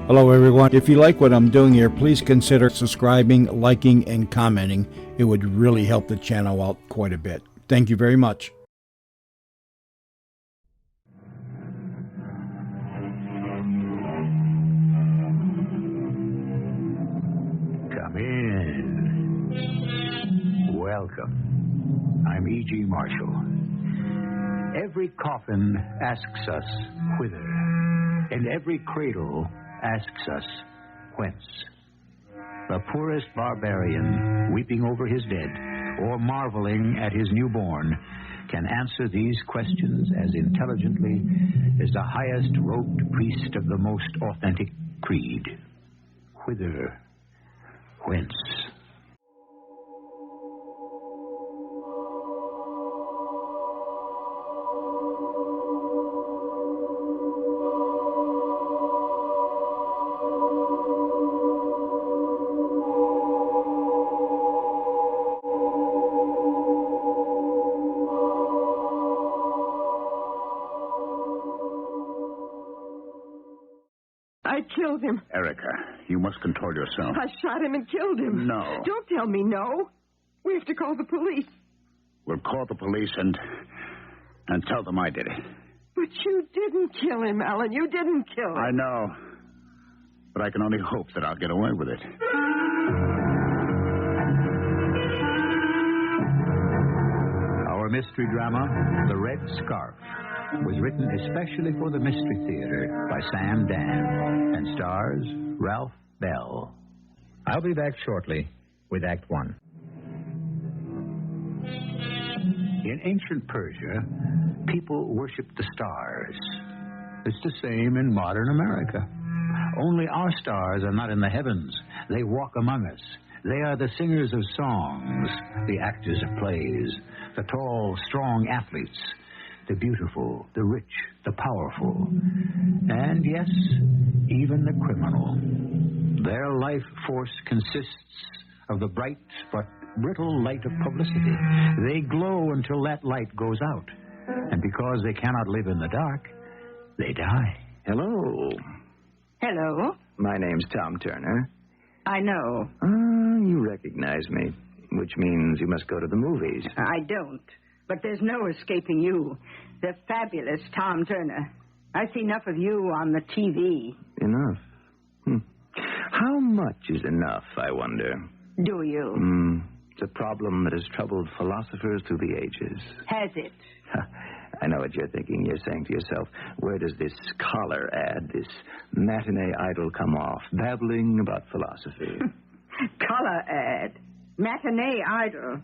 Hello, everyone. If you like what I'm doing here, please consider subscribing, liking, and commenting. It would really help the channel out quite a bit. Thank you very much. Come in. Welcome. I'm E.G. Marshall. Every coffin asks us whither, and every cradle asks us whence. The poorest barbarian, weeping over his dead or marveling at his newborn, can answer these questions as intelligently as the highest robed priest of the most authentic creed. Whither? Whence? I killed him. Erica, you must control yourself. I shot him and killed him. No. Don't tell me no. We have to call the police. We'll call the police and tell them I did it. But you didn't kill him, Alan. You didn't kill him. I know. But I can only hope that I'll get away with it. Our mystery drama, The Red Scarf, was written especially for the Mystery Theater by Sam Dan and stars Ralph Bell. I'll be back shortly with Act One. In ancient Persia, people worshipped the stars. It's the same in modern America. Only our stars are not in the heavens. They walk among us. They are the singers of songs, the actors of plays, the tall, strong athletes, the beautiful, the rich, the powerful, and yes, even the criminal. Their life force consists of the bright but brittle light of publicity. They glow until that light goes out. And because they cannot live in the dark, they die. Hello. Hello? My name's Tom Turner. I know. You recognize me, which means you must go to the movies. I don't. But there's no escaping you. The fabulous Tom Turner. I see enough of you on the TV. Enough? How much is enough, I wonder? Do you? It's a problem that has troubled philosophers through the ages. Has it? I know what you're thinking. You're saying to yourself, where does this collar ad, this matinee idol come off, babbling about philosophy? Color ad. Matinee idol.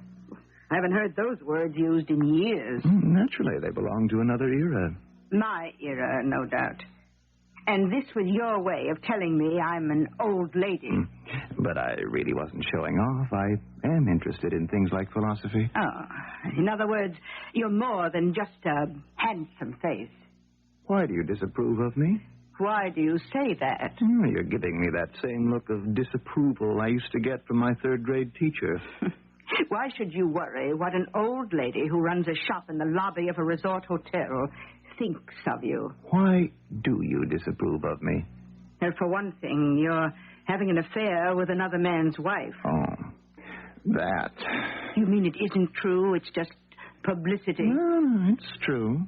I haven't heard those words used in years. Naturally, they belong to another era. My era, no doubt. And this was your way of telling me I'm an old lady. But I really wasn't showing off. I am interested in things like philosophy. Oh, in other words, you're more than just a handsome face. Why do you disapprove of me? Why do you say that? You're giving me that same look of disapproval I used to get from my third-grade teacher. Why should you worry what an old lady who runs a shop in the lobby of a resort hotel thinks of you? Why do you disapprove of me? And for one thing, you're having an affair with another man's wife. Oh, that. You mean it isn't true? It's just publicity? It's true.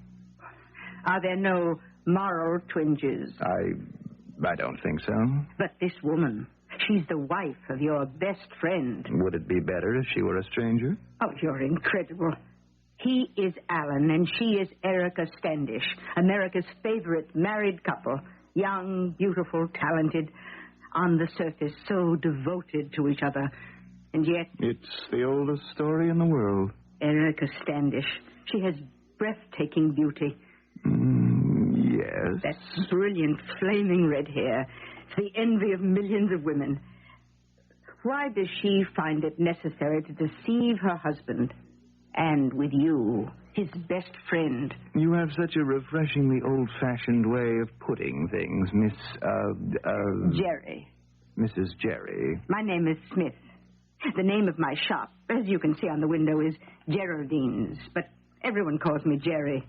Are there no moral twinges? I don't think so. But this woman, she's the wife of your best friend. Would it be better if she were a stranger? Oh, you're incredible. He is Alan, and she is Erica Standish, America's favorite married couple. Young, beautiful, talented, on the surface, so devoted to each other. And yet... It's the oldest story in the world. Erica Standish. She has breathtaking beauty. Yes. That brilliant, flaming red hair. It's the envy of millions of women. Why does she find it necessary to deceive her husband? And with you, his best friend. You have such a refreshingly old-fashioned way of putting things, Jerry. Mrs. Jerry. My name is Smith. The name of my shop, as you can see on the window, is Geraldine's, but everyone calls me Jerry.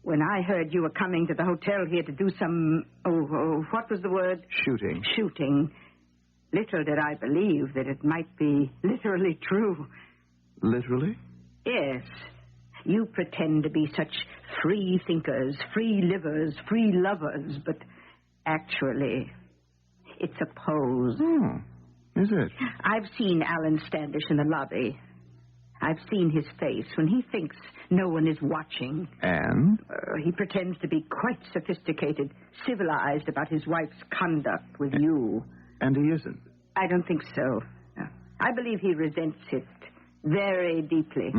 When I heard you were coming to the hotel here to do some, what was the word? Shooting. Shooting. Little did I believe that it might be literally true. Literally? Yes. You pretend to be such free thinkers, free livers, free lovers, but actually, it's a pose. Oh, is it? I've seen Alan Standish in the lobby. I've seen his face when he thinks no one is watching. And? He pretends to be quite sophisticated, civilized about his wife's conduct with you. And he isn't? I don't think so. No. I believe he resents it very deeply.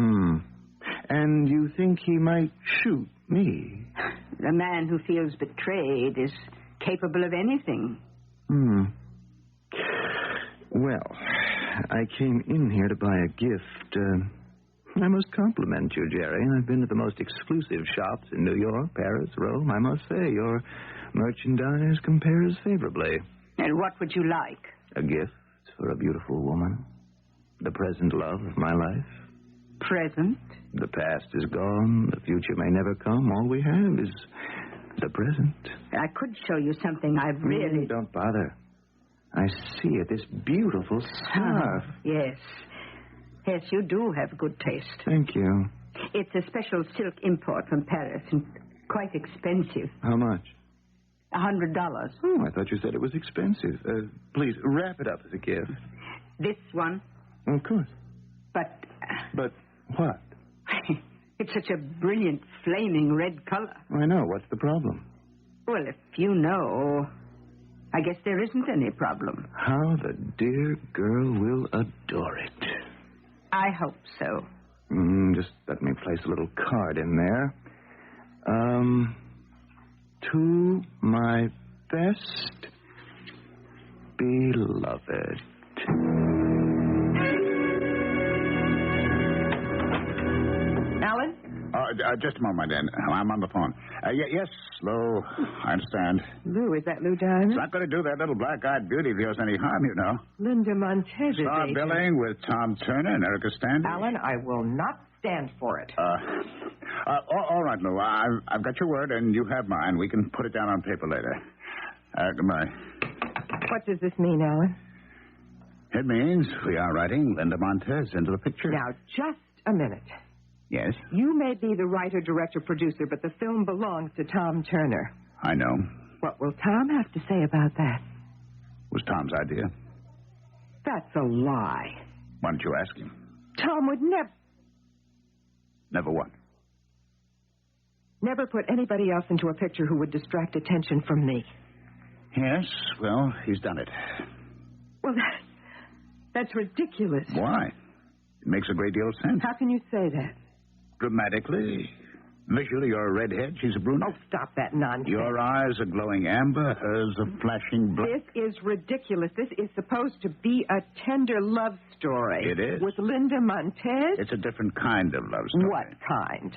And you think he might shoot me? The man who feels betrayed is capable of anything. Well, I came in here to buy a gift. I must compliment you, Jerry. I've been to the most exclusive shops in New York, Paris, Rome. I must say, your merchandise compares favorably. And what would you like? A gift for a beautiful woman. The present love of my life. Present? The past is gone. The future may never come. All we have is the present. I could show you something I've really... Don't bother. I see it. This beautiful scarf. Yes. Yes, you do have good taste. Thank you. It's a special silk import from Paris and quite expensive. How much? $100. Oh, I thought you said it was expensive. Please, wrap it up as a gift. This one? Of course. But... But what? It's such a brilliant, flaming red color. I know. What's the problem? Well, if you know, I guess there isn't any problem. How the dear girl will adore it. I hope so. Just let me place a little card in there. To my best beloved. Alan? Just a moment, then. I'm on the phone. Yes, Lou. I understand. Lou, is that Lou Diamond? It's not going to do that little black-eyed beauty of yours any harm, you know. Linda Montez is Star agent. billing with Tom Turner and Erica Standish. Alan, I will not stand for it. All right, Lou. I've got your word, and you have mine. We can put it down on paper later. Goodbye. What does this mean, Alan? It means we are writing Linda Montez into the picture. Now, just a minute. Yes? You may be the writer, director, producer, but the film belongs to Tom Turner. I know. What will Tom have to say about that? It was Tom's idea. That's a lie. Why don't you ask him? Tom would Never what? never put anybody else into a picture who would distract attention from me. Yes, well, he's done it. Well, that's ridiculous. Why? It makes a great deal of sense. How can you say that? Dramatically. Visually, you're a redhead. She's a brunette. Oh, stop that nonsense. Your eyes are glowing amber. Hers are flashing black. This is ridiculous. This is supposed to be a tender love story. It is. With Linda Montez? It's a different kind of love story. What kind?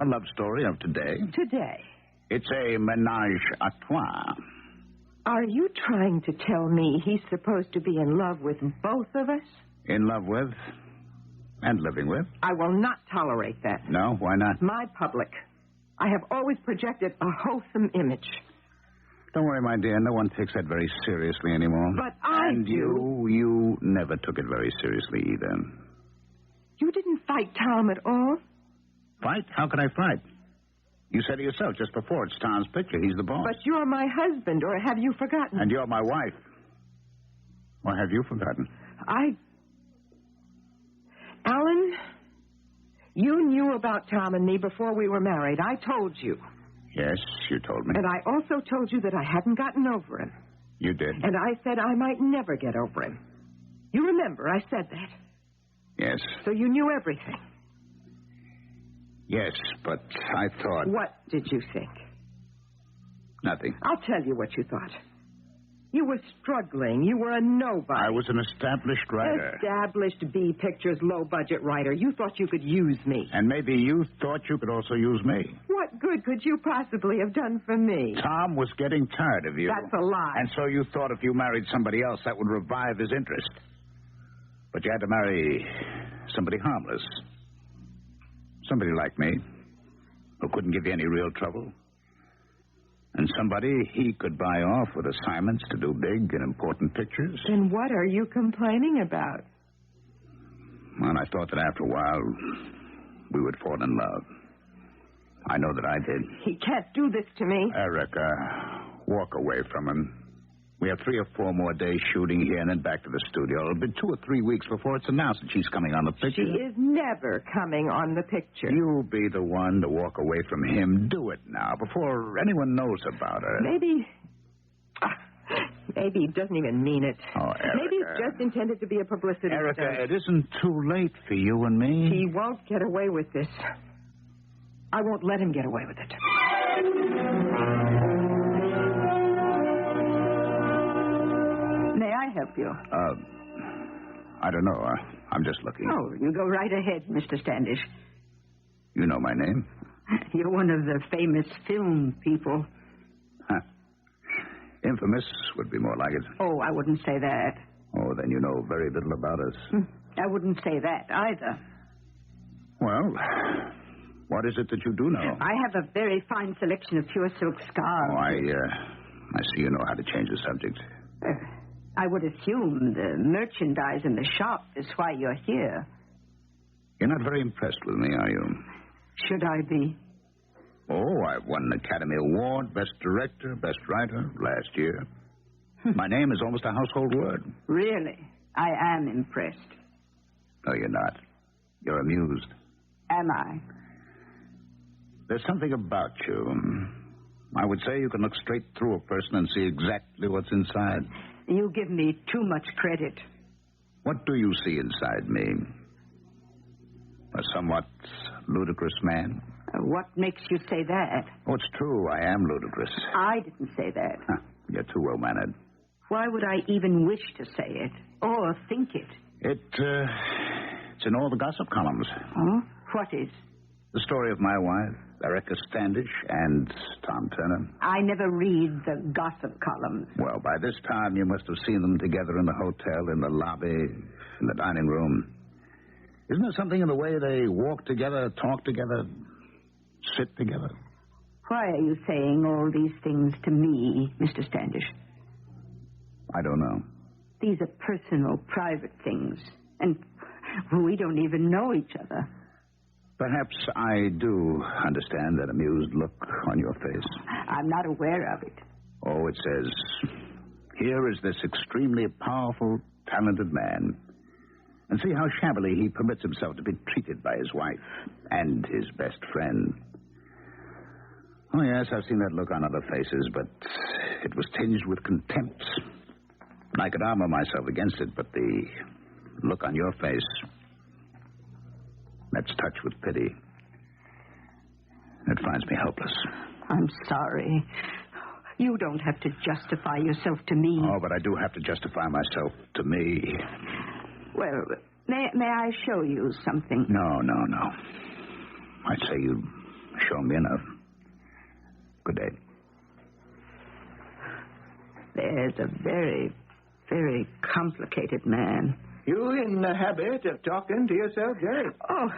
A love story of today. Today. It's a ménage à trois. Are you trying to tell me he's supposed to be in love with both of us? In love with and living with. I will not tolerate that. No, why not? My public. I have always projected a wholesome image. Don't worry, my dear. No one takes that very seriously anymore. But I and do. you never took it very seriously either. You didn't fight Tom at all? Fight? How can I fight? You said it yourself just before. It's Tom's picture. He's the boss. But you're my husband, or have you forgotten? And you're my wife. Or have you forgotten? Alan, you knew about Tom and me before we were married. I told you. Yes, you told me. And I also told you that I hadn't gotten over him. You did. And I said I might never get over him. You remember, I said that. Yes. So you knew everything. Yes, but I thought... What did you think? Nothing. I'll tell you what you thought. You were struggling. You were a nobody. I was an established writer. Established B Pictures low-budget writer. You thought you could use me. And maybe you thought you could also use me. What good could you possibly have done for me? Tom was getting tired of you. That's a lie. And so you thought if you married somebody else, that would revive his interest. But you had to marry somebody harmless. Somebody like me. who couldn't give you any real trouble. And somebody he could buy off with assignments to do big and important pictures. Then what are you complaining about? Well, I thought that after a while, we would fall in love. I know that I did. He can't do this to me. Erica, walk away from him. We have 3 or 4 more days shooting here and then back to the studio. It'll be 2 or 3 weeks before it's announced that she's coming on the picture. She is never coming on the picture. You'll be the one to walk away from him. Do it now, before anyone knows about her. Maybe he doesn't even mean it. Oh, Erica. Maybe it's just intended to be a publicity Erica, stunt. it isn't too late for you and me. He won't get away with this. I won't let him get away with it. May I help you? I don't know. I'm just looking. Oh, you go right ahead, Mr. Standish. You know my name? You're one of the famous film people. Huh. Infamous would be more like it. Oh, I wouldn't say that. Oh, then you know very little about us. I wouldn't say that either. Well, what is it that you do know? I have a very fine selection of pure silk scarves. Oh, I see you know how to change the subject. I would assume the merchandise in the shop is why you're here. You're not very impressed with me, are you? Should I be? Oh, I've won an Academy Award, Best Director, Best Writer, last year. My name is almost a household word. Really? I am impressed. No, you're not. You're amused. Am I? There's something about you. I would say you can look straight through a person and see exactly what's inside. You give me too much credit. What do you see inside me? A somewhat ludicrous man? What makes you say that? Oh, it's true. I am ludicrous. I didn't say that. Huh. You're too well-mannered. Why would I even wish to say it? Or think it? It's in all the gossip columns. Oh? What is? The story of my wife, Erica Standish, and Tom Turner. I never read the gossip columns. Well, by this time, you must have seen them together in the hotel, in the lobby, in the dining room. Isn't there something in the way they walk together, talk together, sit together? Why are you saying all these things to me, Mr. Standish? I don't know. These are personal, private things. And we don't even know each other. Perhaps I do understand that amused look on your face. I'm not aware of it. Oh, it says, here is this extremely powerful, talented man. And see how shabbily he permits himself to be treated by his wife and his best friend. Oh, yes, I've seen that look on other faces, but it was tinged with contempt. I could armor myself against it, but the look on your face, that's touched with pity. It finds me helpless. I'm sorry. You don't have to justify yourself to me. Oh, but I do have to justify myself to me. Well, may I show you something? No. I'd say you've shown me enough. Good day. There's a very, very complicated man. You in the habit of talking to yourself, Jerry? Oh,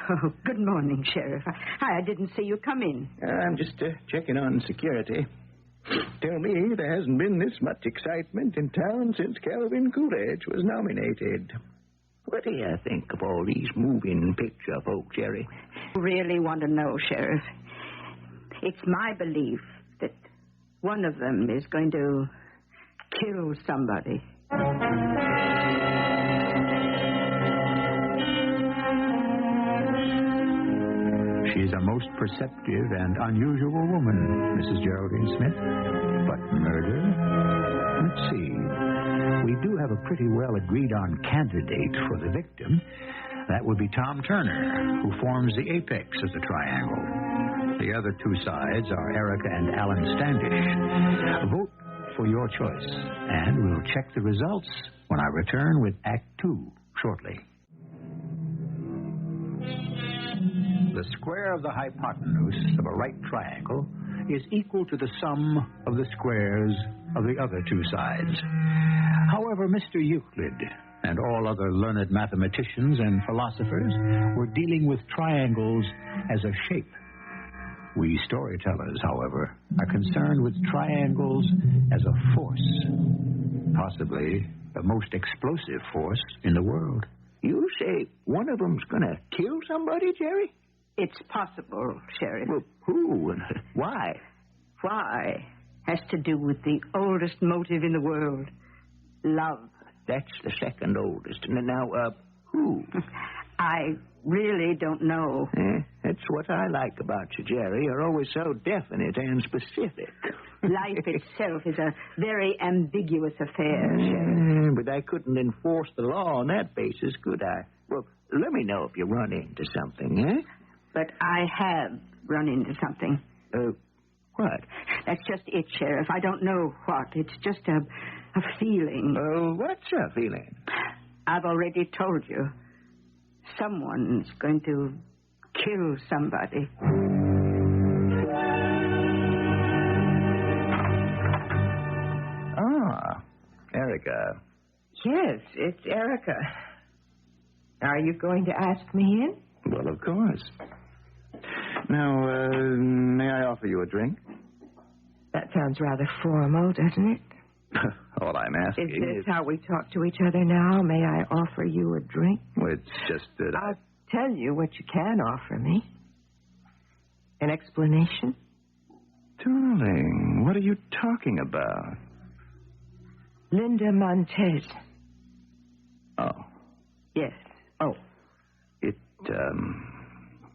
good morning, Sheriff. Hi, I didn't see you come in. I'm just checking on security. Tell me there hasn't been this much excitement in town since Calvin Coolidge was nominated. What do you think of all these moving picture folk, Jerry? Really want to know, Sheriff. It's my belief that one of them is going to kill somebody. She's a most perceptive and unusual woman, Mrs. Geraldine Smith. But murder? Let's see. We do have a pretty well agreed on candidate for the victim. That would be Tom Turner, who forms the apex of the triangle. The other two sides are Erica and Alan Standish. Vote for your choice, and we'll check the results when I return with Act 2 shortly. The square of the hypotenuse of a right triangle is equal to the sum of the squares of the other two sides. However, Mr. Euclid and all other learned mathematicians and philosophers were dealing with triangles as a shape. We storytellers, however, are concerned with triangles as a force, possibly the most explosive force in the world. You say one of them's going to kill somebody, Jerry? It's possible, Sheriff. Well, who and why? Why has to do with the oldest motive in the world, love. That's the second oldest. Now, who? I really don't know. That's what I like about you, Jerry. You're always so definite and specific. Life itself is a very ambiguous affair, Sheriff. But I couldn't enforce the law on that basis, could I? Well, let me know if you run into something, eh? But I have run into something. What? That's just it, Sheriff. I don't know what. It's just a feeling. What's your feeling? I've already told you. Someone's going to kill somebody. Ah, Erica. Yes, it's Erica. Are you going to ask me in? Well, of course. Now, may I offer you a drink? That sounds rather formal, doesn't it? All I'm asking Is this how we talk to each other now? May I offer you a drink? Well, it's just that I'll tell you what you can offer me. An explanation? Darling, what are you talking about? Linda Montez. Oh. Yes. Oh.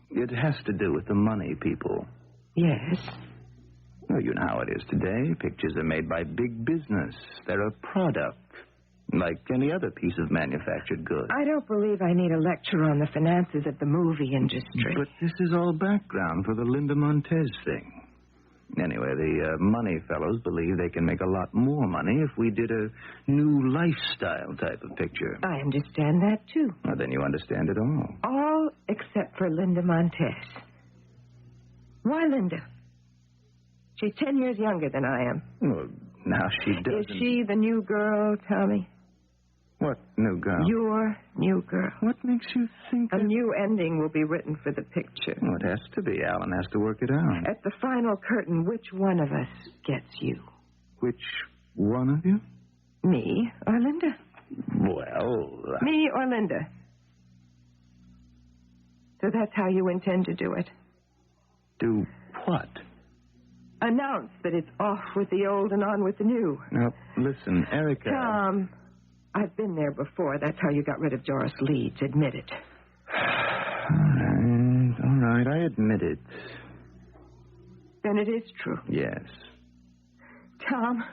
It has to do with the money, people. Yes. Well, you know how it is today. Pictures are made by big business. They're a product, like any other piece of manufactured goods. I don't believe I need a lecture on the finances of the movie industry. But this is all background for the Linda Montez thing. Anyway, the money fellows believe they can make a lot more money if we did a new lifestyle type of picture. I understand that, too. Well, then you understand it all. All except for Linda Montez. Why Linda? She's 10 years younger than I am. Well, now she doesn't... Is she the new girl, Tommy? What new girl? Your new girl. What makes you think A that... new ending will be written for the picture. Well, it has to be. Alan has to work it out. At the final curtain, which one of us gets you? Which one of you? Me or Linda? Well... Me or Linda? So that's how you intend to do it? Do what? Announce that it's off with the old and on with the new. Now, listen, Erica... Tom, I've been there before. That's how you got rid of Doris Leeds. Admit it. All right, I admit it. Then it is true. Yes. Tom,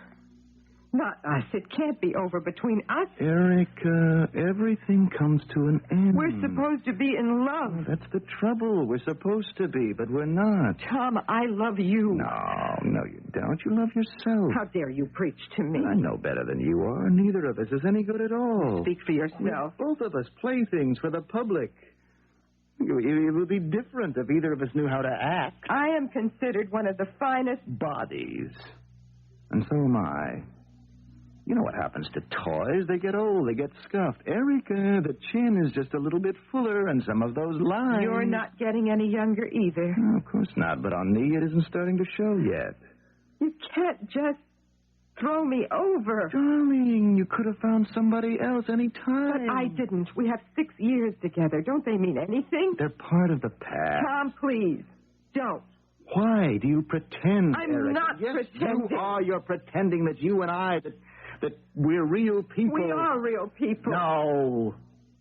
not us. It can't be over between us. Erica, everything comes to an end. We're supposed to be in love. That's the trouble. We're supposed to be, but we're not. Tom, I love you. No, you don't. You love yourself. How dare you preach to me? I know better than you are. Neither of us is any good at all. Speak for yourself. Both of us playthings for the public. It would be different if either of us knew how to act. I am considered one of the finest bodies. And so am I. You know what happens to toys? They get old, they get scuffed. Erica, the chin is just a little bit fuller, and some of those lines... You're not getting any younger either. No, of course not, but on me it isn't starting to show yet. You can't just throw me over. Darling, you could have found somebody else any time. But I didn't. We have 6 years together. Don't they mean anything? They're part of the past. Tom, please, don't. Why do you pretend, I'm Erica? not pretending. You are. You're pretending that you and I, that we're real people. We are real people. No.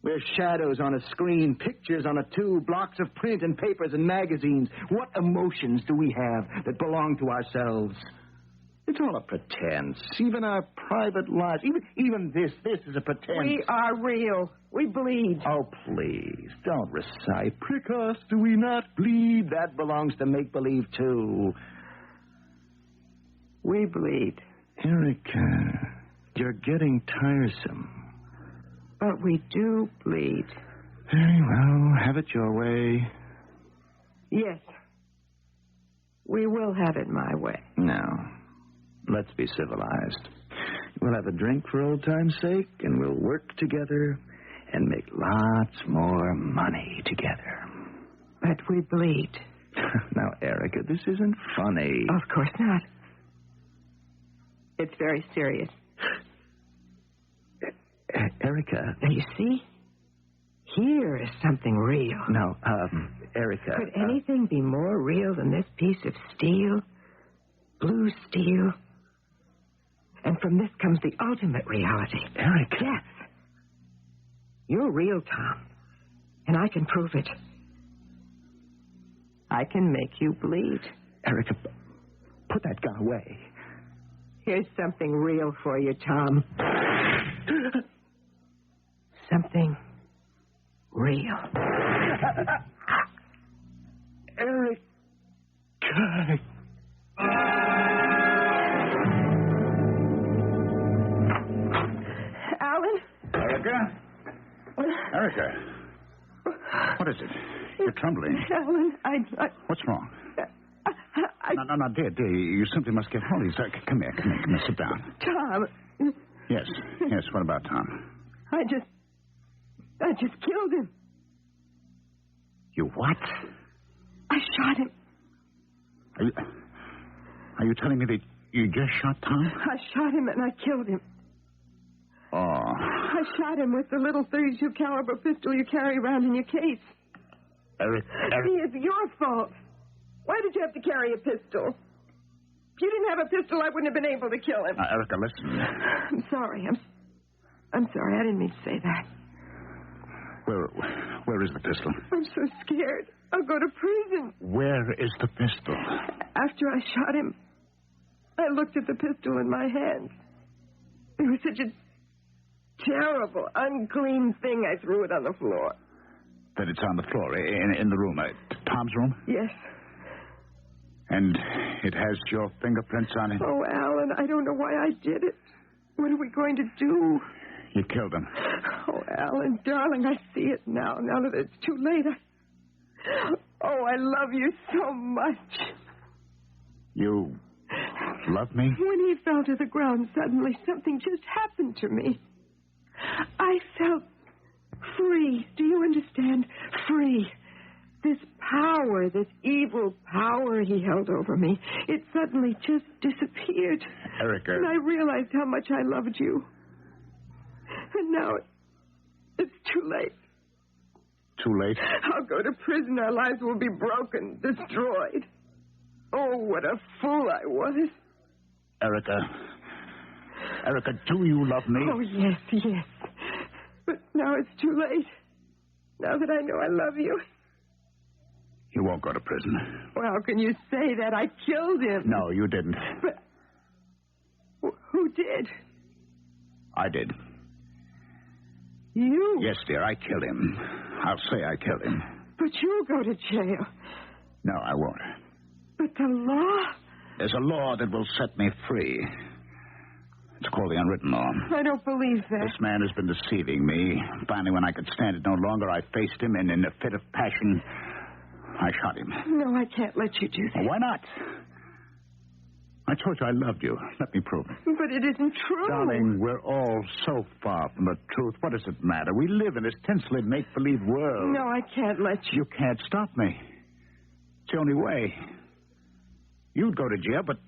We're shadows on a screen, pictures on a tube, blocks of print and papers and magazines. What emotions do we have that belong to ourselves? It's all a pretense. Even our private lives. Even this is a pretense. We are real. We bleed. Oh, please, don't recite. Prick us, do we not bleed? That belongs to make-believe, too. We bleed. Erica, you're getting tiresome. But we do bleed. Very well, have it your way. Yes. We will have it my way. Now, let's be civilized. We'll have a drink for old time's sake, and we'll work together and make lots more money together. But we bleed. Now, Erica, this isn't funny. Of course not. It's very serious. Erica. Now, you see? Here is something real. No, Erica. Could anything be more real than this piece of steel? Blue steel? And from this comes the ultimate reality. Erica. Death. You're real, Tom. And I can prove it. I can make you bleed. Erica, put that gun away. Here's something real for you, Tom. Something real. Eric. Alan? Erica? Erica? What is it? You're trembling. Alan, What's wrong? No, dear. You simply must get Holly. Come here, sit down. Tom. Yes, what about Tom? I just killed him. You what? I shot him. Are you telling me that you just shot Tom? I shot him and I killed him. Oh. I shot him with the little .32 caliber pistol you carry around in your case. Eric. It's your fault. Why did you have to carry a pistol? If you didn't have a pistol, I wouldn't have been able to kill him. Erica, listen. I'm sorry. I'm sorry. I didn't mean to say that. Where is the pistol? I'm so scared. I'll go to prison. Where is the pistol? After I shot him, I looked at the pistol in my hand. It was such a terrible, unclean thing, I threw it on the floor. That it's on the floor, in the room, Tom's room? Yes. And it has your fingerprints on it? Oh, Alan, I don't know why I did it. What are we going to do? You killed him. Oh, Alan, darling, I see it now that it's too late. I love you so much. You love me? When he fell to the ground, suddenly something just happened to me. I felt free. Do you understand? Free. This power, this evil power he held over me, it suddenly just disappeared. Erica. And I realized how much I loved you. And now it's too late. Too late? I'll go to prison. Our lives will be broken, destroyed. Oh, what a fool I was. Erica, do you love me? Oh, yes. But now it's too late. Now that I know I love you. You won't go to prison. Well, how can you say that? I killed him. No, you didn't. But who did? I did. You? Yes, dear, I killed him. I'll say I killed him. But you'll go to jail. No, I won't. But the law? There's a law that will set me free. It's called the unwritten law. I don't believe that. This man has been deceiving me. Finally, when I could stand it no longer, I faced him, and in a fit of passion, I shot him. No, I can't let you do that. Why not? I told you I loved you. Let me prove it. But it isn't true. Darling, we're all so far from the truth. What does it matter? We live in this tensely make-believe world. No, I can't let you. You can't stop me. It's the only way. You'd go to jail, but,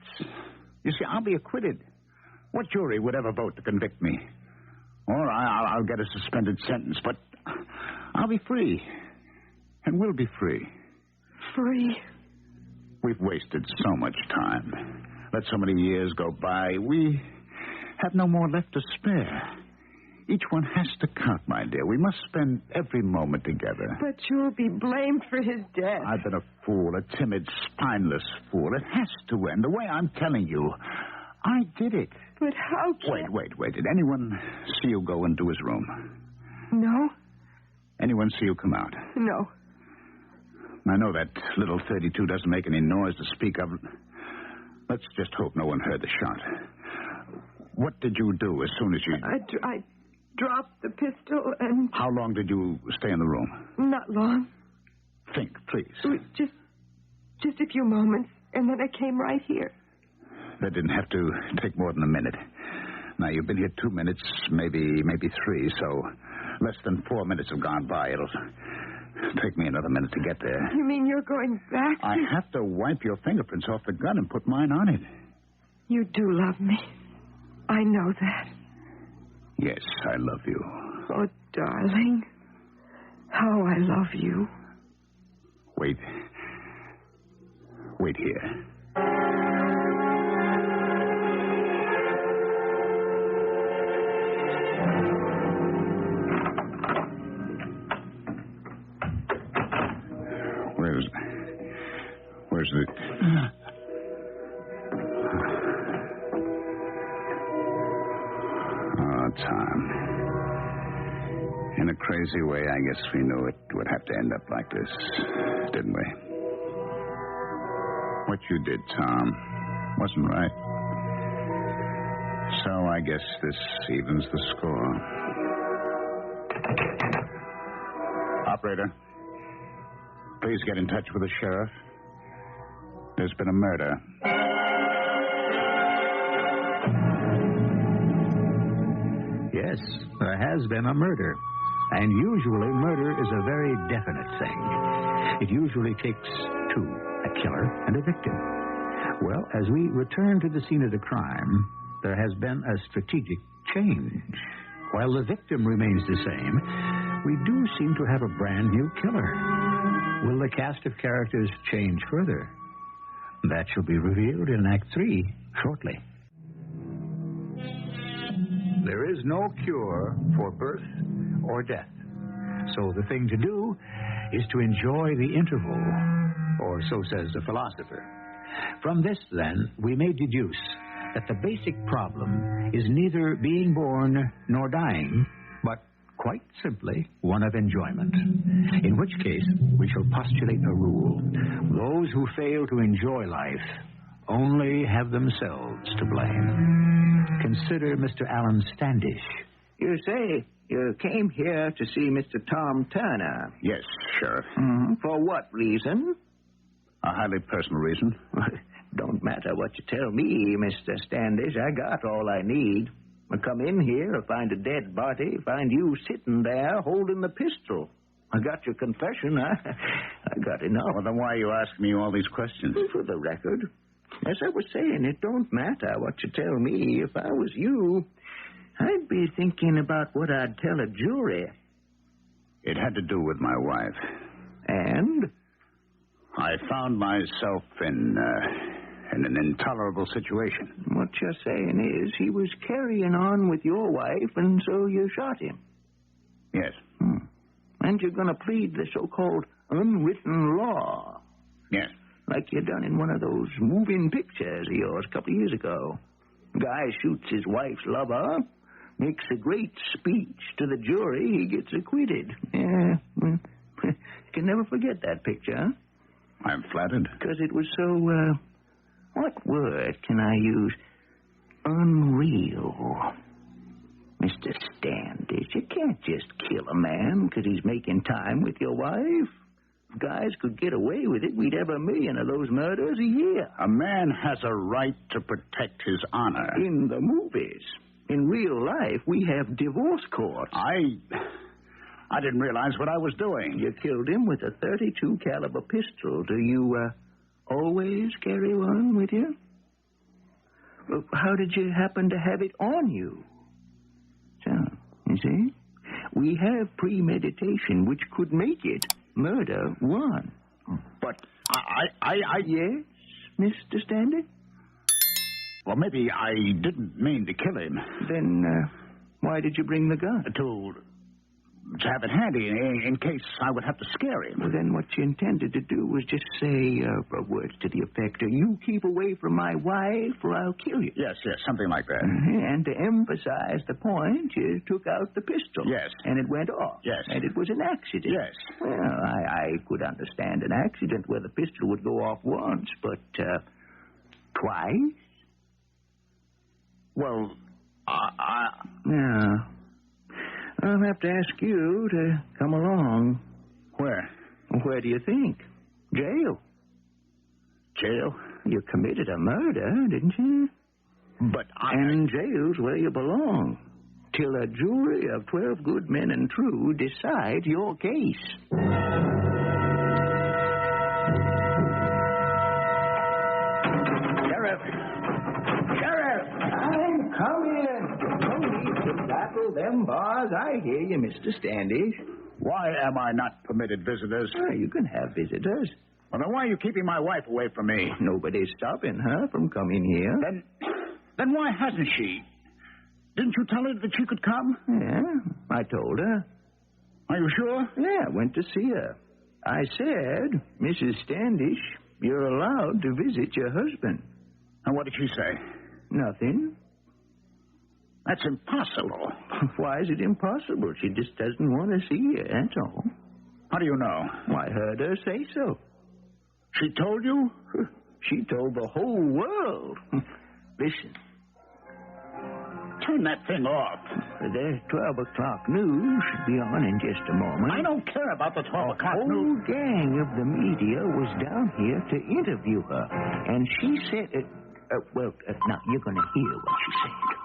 you see, I'll be acquitted. What jury would ever vote to convict me? Or I'll get a suspended sentence, but I'll be free. And we'll be free. Free? We've wasted so much time. Let so many years go by. We have no more left to spare. Each one has to count, my dear. We must spend every moment together. But you'll be blamed for his death. I've been a fool, a timid, spineless fool. It has to end. The way I'm telling you, I did it. But how can... Wait. Did anyone see you go into his room? No. Anyone see you come out? No. I know that little .32 doesn't make any noise to speak of. Let's just hope no one heard the shot. What did you do as soon as you... I dropped the pistol and... How long did you stay in the room? Not long. Think, please. It was just a few moments, and then I came right here. That didn't have to take more than a minute. Now, you've been here 2 minutes, maybe 3, so less than 4 minutes have gone by. Take me another minute to get there. You mean you're going back? I have to wipe your fingerprints off the gun and put mine on it. You do love me. I know that. Yes, I love you. Oh, darling. How I love you. Wait. Wait here. Where's the... Oh, Tom. In a crazy way, I guess we knew it would have to end up like this, didn't we? What you did, Tom, wasn't right. So I guess this evens the score. Operator, please get in touch with the sheriff. There's been a murder. Yes, there has been a murder. And usually murder is a very definite thing. It usually takes two, a killer and a victim. Well, as we return to the scene of the crime, there has been a strategic change. While the victim remains the same, we do seem to have a brand new killer. Will the cast of characters change further? That shall be revealed in Act 3 shortly. There is no cure for birth or death. So the thing to do is to enjoy the interval, or so says the philosopher. From this, then, we may deduce that the basic problem is neither being born nor dying, but quite simply one of enjoyment. In which case, we shall postulate a rule. Those who fail to enjoy life only have themselves to blame. Consider Mr. Alan Standish. You say you came here to see Mr. Tom Turner. Yes, Sheriff. For what reason? A highly personal reason. Don't matter what you tell me, Mr. Standish. I got all I need. I come in here, I find a dead body, find you sitting there holding the pistol. I got your confession. I got enough. Well, then why are you asking me all these questions? For the record, as I was saying, it don't matter what you tell me. If I was you, I'd be thinking about what I'd tell a jury. It had to do with my wife. And? I found myself in an intolerable situation. What you're saying is he was carrying on with your wife, and so you shot him. Yes. And you're going to plead the so-called unwritten law. Yes. Like you done in one of those moving pictures of yours a couple of years ago. Guy shoots his wife's lover, makes a great speech to the jury, he gets acquitted. Yeah. You can never forget that picture, huh? I'm flattered. Because it was so, what word can I use? Unreal. Mr. Standish, you can't just kill a man because he's making time with your wife. If guys could get away with it, we'd have 1 million of those murders a year. A man has a right to protect his honor. In the movies. In real life, we have divorce courts. I didn't realize what I was doing. You killed him with a .32 caliber pistol. Do you, always carry one with you? How did you happen to have it on you? So, you see, we have premeditation, which could make it murder 1. But Yes, Mr. Standish? Well, maybe I didn't mean to kill him. Then, why did you bring the gun? To have it handy in case I would have to scare him. Well, then what you intended to do was just say words to the effect of, you keep away from my wife or I'll kill you. Yes, something like that. And to emphasize the point, you took out the pistol. Yes. And it went off. Yes. And it was an accident. Yes. Well, I could understand an accident where the pistol would go off once, but twice? Well, Yeah. I'll have to ask you to come along. Where? Where do you think? Jail. Jail? You committed a murder, didn't you? But And jail's where you belong. Till a jury of 12 good men and true decide your case. them bars. I hear you, Mr. Standish. Why am I not permitted visitors? Well, you can have visitors. Well, then why are you keeping my wife away from me? Nobody's stopping her from coming here. Then why hasn't she? Didn't you tell her that she could come? Yeah, I told her. Are you sure? Yeah, I went to see her. I said, Mrs. Standish, you're allowed to visit your husband. And what did she say? Nothing. That's impossible. Why is it impossible? She just doesn't want to see you, that's all. How do you know? Well, I heard her say so. She told you? She told the whole world. Listen. Turn that thing off. The 12 o'clock news should be on in just a moment. I don't care about the 12 o'clock The news. whole gang of the media was down here to interview her. And she said, now you're going to hear what she said.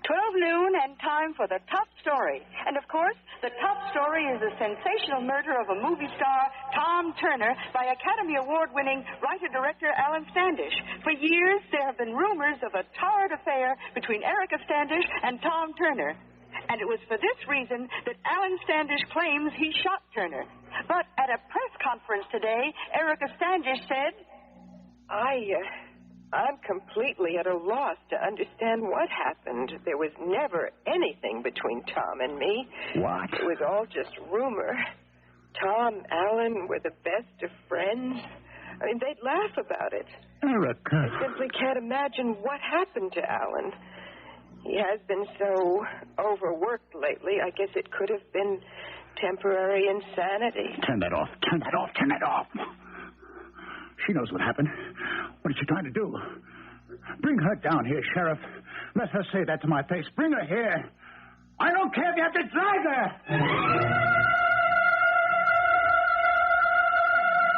12 noon and time for the top story. And, of course, the top story is the sensational murder of a movie star, Tom Turner, by Academy Award-winning writer-director Alan Standish. For years, there have been rumors of a tarred affair between Erica Standish and Tom Turner. And it was for this reason that Alan Standish claims he shot Turner. But at a press conference today, Erica Standish said, I'm completely at a loss to understand what happened. There was never anything between Tom and me. What? It was all just rumor. Tom, Alan were the best of friends. I mean, they'd laugh about it. Erica. I simply can't imagine what happened to Alan. He has been so overworked lately. I guess it could have been temporary insanity. Turn that off. Turn that off. Turn that off. She knows what happened. What is she trying to do? Bring her down here, Sheriff. Let her say that to my face. Bring her here. I don't care if you have to drag her.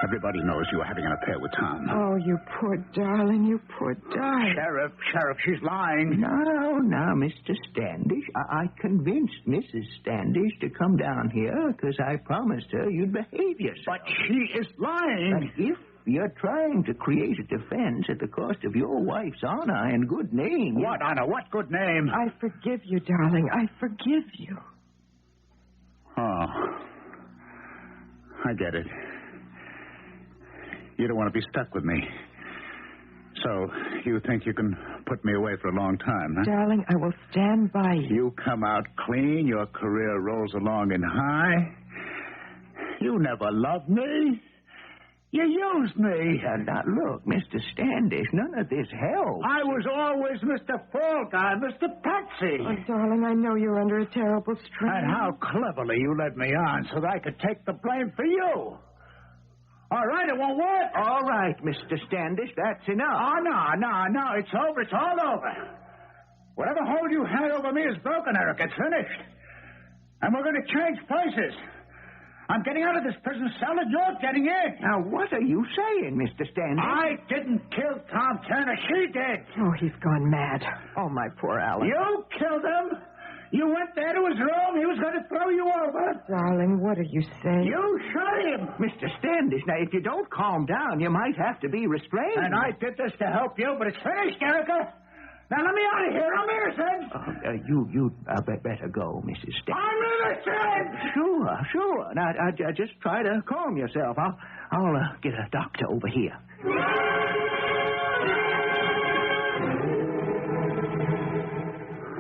Everybody knows you were having an affair with Tom. Oh, you poor darling, you poor darling. Sheriff, she's lying. Now, Mr. Standish, I convinced Mrs. Standish to come down here because I promised her you'd behave yourself. But she is lying. But if you're trying to create a defense at the cost of your wife's honor and good name... What honor? What good name? I forgive you, darling. I forgive you. Oh. I get it. You don't want to be stuck with me. So, you think you can put me away for a long time, huh? Darling, I will stand by you. You come out clean, your career rolls along in high. You never loved me. You used me. Now, look, Mr. Standish, none of this helps. I was always Mr. Fall Guy, Mr. Patsy. Oh, darling, I know you're under a terrible strain. And how cleverly you led me on so that I could take the blame for you. All right, it won't work. All right, Mr. Standish, that's enough. Oh, no. It's over. It's all over. Whatever hold you had over me is broken, Eric. It's finished. And we're going to change places. I'm getting out of this prison cell and you're getting in. Now, what are you saying, Mr. Standish? I didn't kill Tom Turner. She did. Oh, he's gone mad. Oh, my poor Alan. You killed him. You went there to his room. He was going to throw you over. Darling, what are you saying? You shot him. Mr. Standish, now, if you don't calm down, you might have to be restrained. And I did this to help you, but it's finished, Erica. Now, let me out of here. I'm innocent. You better go, Mrs. Standish. I'm innocent. Sure. Now, just try to calm yourself. I'll get a doctor over here.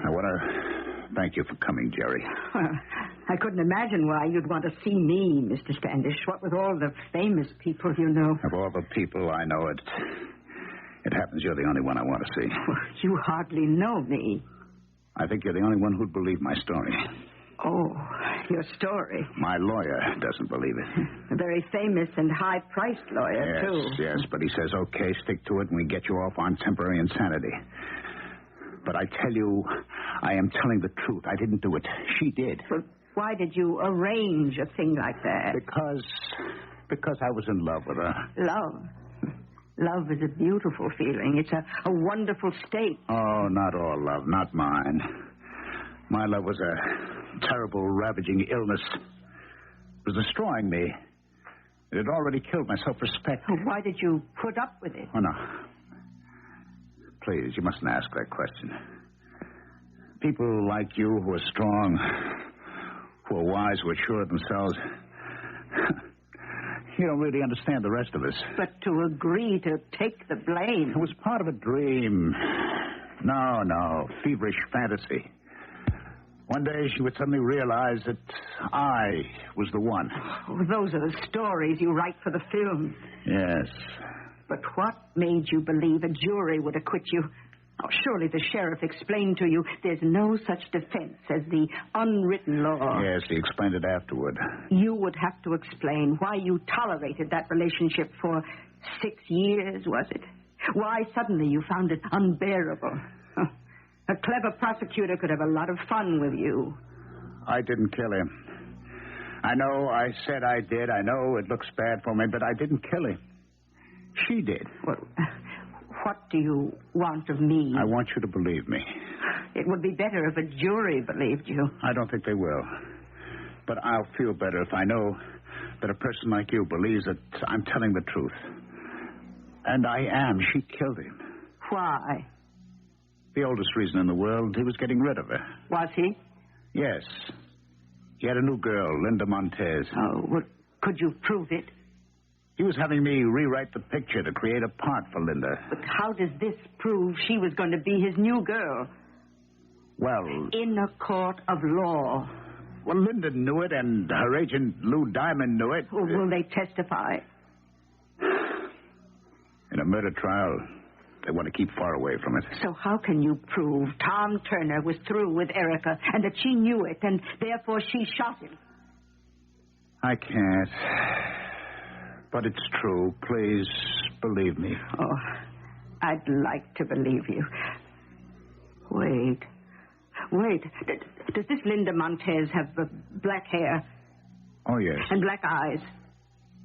I want to thank you for coming, Jerry. I couldn't imagine why you'd want to see me, Mr. Standish. What with all the famous people you know. Of all the people I know, it happens you're the only one I want to see. Well, you hardly know me. I think you're the only one who'd believe my story. Oh, your story. My lawyer doesn't believe it. A very famous and high-priced lawyer, too. Yes, but he says, okay, stick to it, and we get you off on temporary insanity. But I tell you, I am telling the truth. I didn't do it. She did. Well, why did you arrange a thing like that? Because I was in love with her. Love. Love is a beautiful feeling. It's a wonderful state. Oh, not all love, not mine. My love was a terrible, ravaging illness. It was destroying me. It had already killed my self-respect. Why did you put up with it? Oh, no. Please, you mustn't ask that question. People like you who are strong, who are wise, who are sure of themselves, you don't really understand the rest of us. But to agree to take the blame... It was part of a dream. No, feverish fantasy. One day she would suddenly realize that I was the one. Oh, those are the stories you write for the films. Yes. But what made you believe a jury would acquit you? Oh, surely the sheriff explained to you there's no such defense as the unwritten law. Yes, he explained it afterward. You would have to explain why you tolerated that relationship for 6 years, was it? Why suddenly you found it unbearable? Huh. A clever prosecutor could have a lot of fun with you. I didn't kill him. I know I said I did. I know it looks bad for me, but I didn't kill him. She did. Well, what do you want of me? I want you to believe me. It would be better if a jury believed you. I don't think they will. But I'll feel better if I know that a person like you believes that I'm telling the truth. And I am. She killed him. Why? The oldest reason in the world, he was getting rid of her. Was he? Yes. He had a new girl, Linda Montez. Oh, well, could you prove it? He was having me rewrite the picture to create a part for Linda. But how does this prove she was going to be his new girl? Well... In a court of law. Well, Linda knew it, and her agent, Lou Diamond, knew it. Well, will they testify? In a murder trial, they want to keep far away from it. So how can you prove Tom Turner was through with Erica and that she knew it and therefore she shot him? I can't. But it's true. Please believe me. Oh, I'd like to believe you. Wait. Does this Linda Montez have black hair? Oh, yes. And black eyes?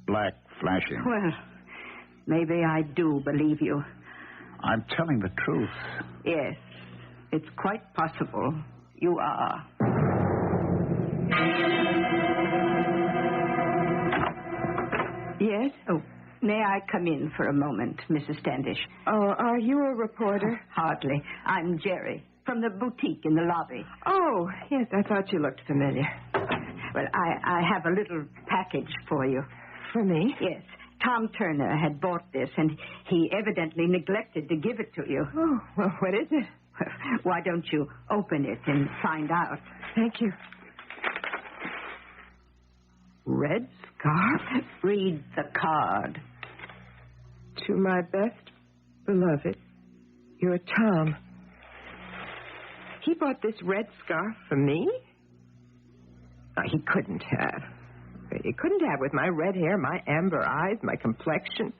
Black, flashing. Well, maybe I do believe you. I'm telling the truth. Yes, it's quite possible you are. Yes? Oh, may I come in for a moment, Mrs. Standish? Oh, are you a reporter? Hardly. I'm Jerry, from the boutique in the lobby. Oh, yes, I thought you looked familiar. Well, I have a little package for you. For me? Yes. Tom Turner had bought this, and he evidently neglected to give it to you. Oh, well, what is it? Why don't you open it and find out? Thank you. Red scarf? Read the card. To my best beloved, you're Tom. He bought this red scarf for me? Oh, he couldn't have. He couldn't have with my red hair, my amber eyes, my complexion.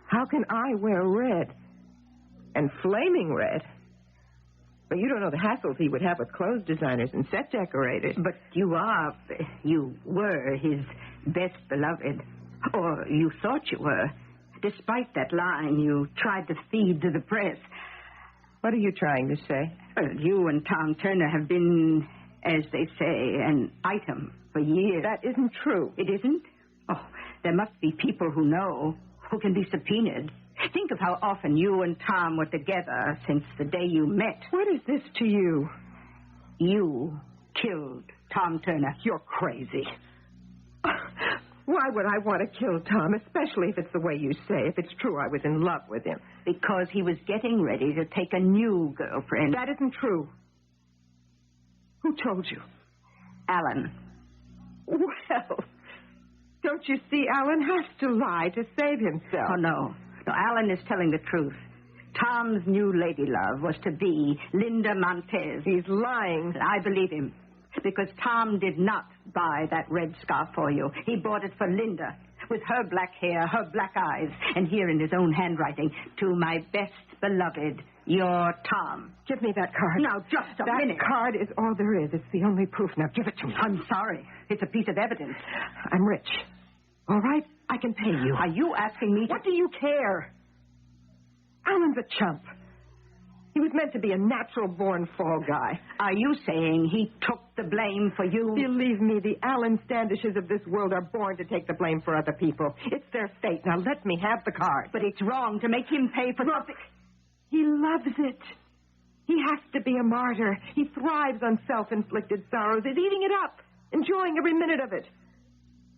How can I wear red? And flaming red? But you don't know the hassles he would have with clothes designers and set decorators. But you were his best beloved. Or you thought you were. Despite that line you tried to feed to the press. What are you trying to say? Well, you and Tom Turner have been, as they say, an item for years. That isn't true. It isn't? Oh, there must be people who know, who can be subpoenaed. Think of how often you and Tom were together since the day you met. What is this to you? You killed Tom Turner. You're crazy. Why would I want to kill Tom, especially if it's the way you say, if it's true I was in love with him? Because he was getting ready to take a new girlfriend. That isn't true. Who told you? Alan. Well, don't you see, Alan has to lie to save himself. Oh, no. No, Alan is telling the truth. Tom's new ladylove was to be Linda Montez. He's lying. I believe him. Because Tom did not buy that red scarf for you. He bought it for Linda. With her black hair, her black eyes, and here in his own handwriting, to my best beloved, your Tom. Give me that card. Now, just a minute. That card is all there is. It's the only proof. Now, give it to me. I'm sorry. It's a piece of evidence. I'm rich. All right? I can pay you. Are you asking me to... What do you care? Alan's a chump. He was meant to be a natural-born fall guy. Are you saying he took the blame for you? Believe me, the Alan Standishes of this world are born to take the blame for other people. It's their fate. Now, let me have the card. But it's wrong to make him pay for something. He loves it. He has to be a martyr. He thrives on self-inflicted sorrows. He's eating it up, enjoying every minute of it.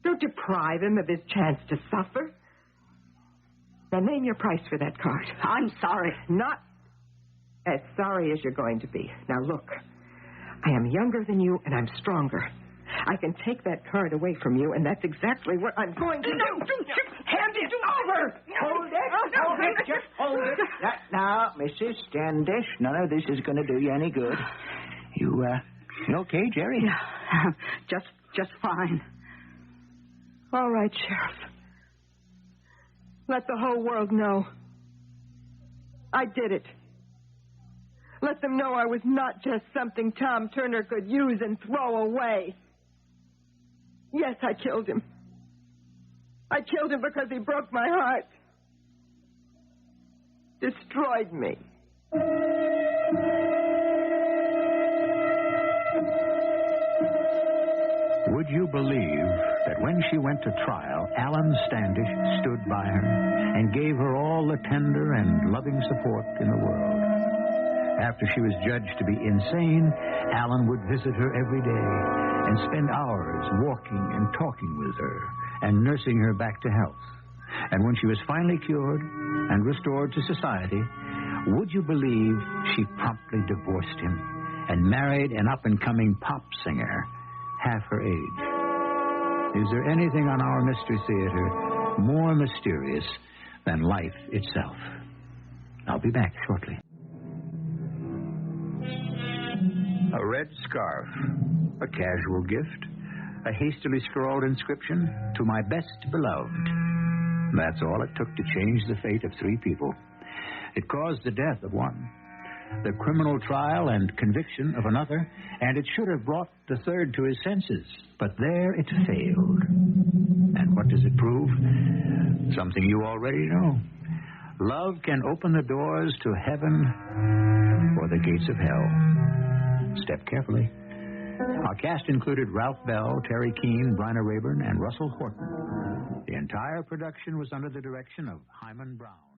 Don't deprive him of his chance to suffer. Now, name your price for that card. I'm sorry. Not as sorry as you're going to be. Now, look. I am younger than you, and I'm stronger. I can take that card away from you, and that's exactly what I'm going to do. Hand it over! Hold it, just hold it. Now, Mrs. Standish, none of this is going to do you any good. You okay, Jerry? Yeah, just fine. All right, Sheriff. Let the whole world know. I did it. Let them know I was not just something Tom Turner could use and throw away. Yes, I killed him. I killed him because he broke my heart. Destroyed me. Would you believe that when she went to trial, Alan Standish stood by her and gave her all the tender and loving support in the world? After she was judged to be insane, Alan would visit her every day and spend hours walking and talking with her and nursing her back to health. And when she was finally cured and restored to society, would you believe she promptly divorced him and married an up-and-coming pop singer half her age? Is there anything on our Mystery Theater more mysterious than life itself? I'll be back shortly. A red scarf, a casual gift, a hastily scrawled inscription, "To my best beloved." That's all it took to change the fate of 3 people. It caused the death of one, the criminal trial and conviction of another, and it should have brought the third to his senses. But there it failed. And what does it prove? Something you already know. Love can open the doors to heaven or the gates of hell. Step carefully. Our cast included Ralph Bell, Teri Keane, Bryna Raeburn, and Russell Horton. The entire production was under the direction of Hyman Brown.